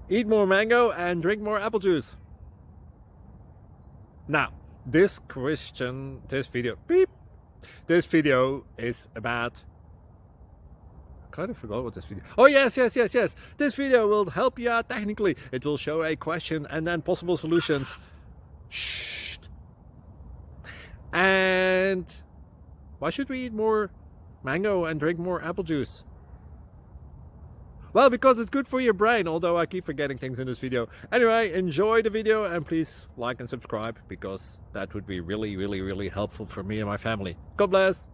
Eat more mango and drink more apple juice. Now, this video is about, I kind of forgot what this video. Oh, yes. This video will help you out technically. It will show a question and then possible solutions. Shh. And why should we eat more mango and drink more apple juice? Well, because it's good for your brain, although I keep forgetting things in this video. Anyway, enjoy the video and please like and subscribe, because that would be really helpful for me and my family. God bless!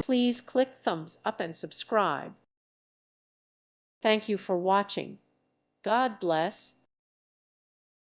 Please click thumbs up and subscribe. Thank you for watching. God bless.